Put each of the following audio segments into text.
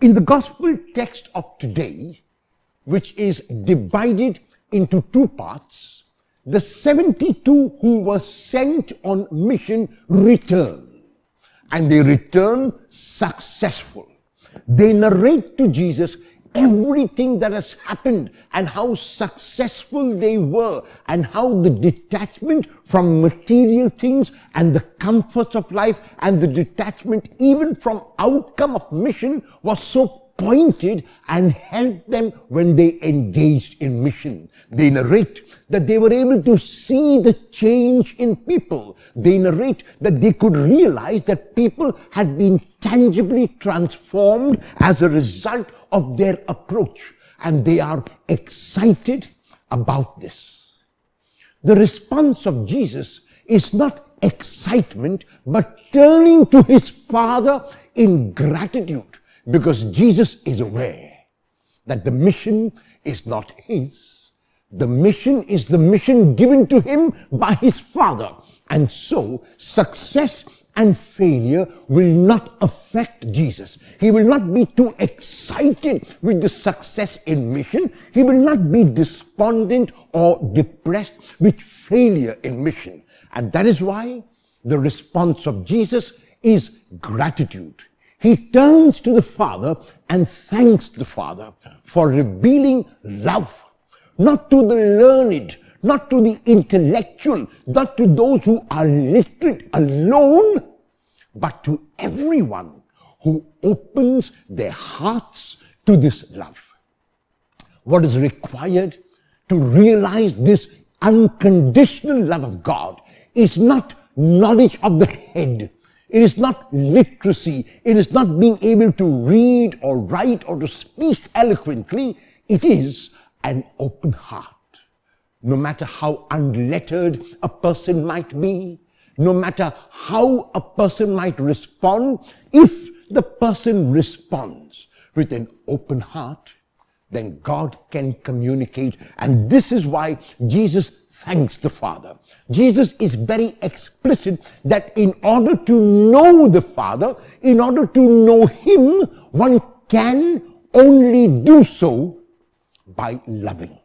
In the gospel text of today, which is divided into two parts, the 72 who were sent on mission return, and they return successful. They narrate to Jesus everything that has happened and how successful they were, and how the detachment from material things and the comforts of life and the detachment even from outcome of mission was so pointed and helped them when they engaged in mission. They narrate that they were able to see the change in people. They narrate that they could realize that people had been tangibly transformed as a result of their approach, and they are excited about this. The response of Jesus is not excitement, but turning to his Father in gratitude, because Jesus is aware that the mission is not his. The mission is the mission given to him by his Father. And so success and failure will not affect Jesus. He will not be too excited with the success in mission. He will not be despondent or depressed with failure in mission. And that is why the response of Jesus is gratitude. He turns to the Father and thanks the Father for revealing love, not to the learned, not to the intellectual, not to those who are literate alone, but to everyone who opens their hearts to this love. What is required to realize this unconditional love of God is not knowledge of the head. It is not literacy. It is not being able to read or write or to speak eloquently. It is an open heart. No matter how unlettered a person might be, no matter how a person might respond, if the person responds with an open heart, then God can communicate. And this is why Jesus thanks the Father. Jesus is very explicit that in order to know the Father, in order to know him, one can only do so by loving.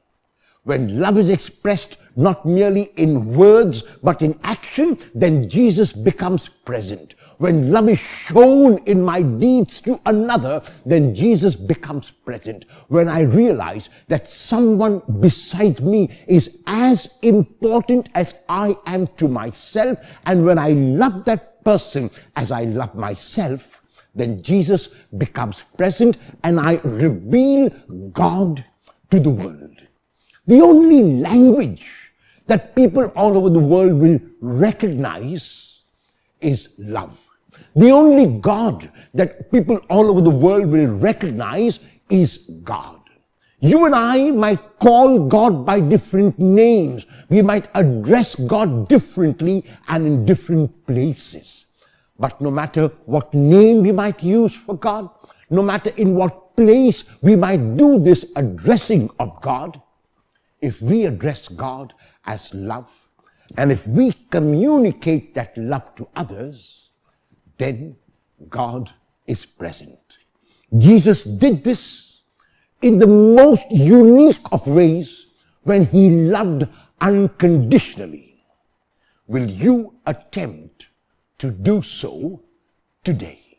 When love is expressed not merely in words but in action, then Jesus becomes present. When love is shown in my deeds to another, then Jesus becomes present. When I realize that someone beside me is as important as I am to myself, and when I love that person as I love myself, then Jesus becomes present and I reveal God to the world. The only language that people all over the world will recognize is love. The only God that people all over the world will recognize is God. You and I might call God by different names. We might address God differently and in different places. But no matter what name we might use for God, no matter in what place we might do this addressing of God, if we address God as love, and if we communicate that love to others, then God is present. Jesus did this in the most unique of ways when he loved unconditionally. Will you attempt to do so today?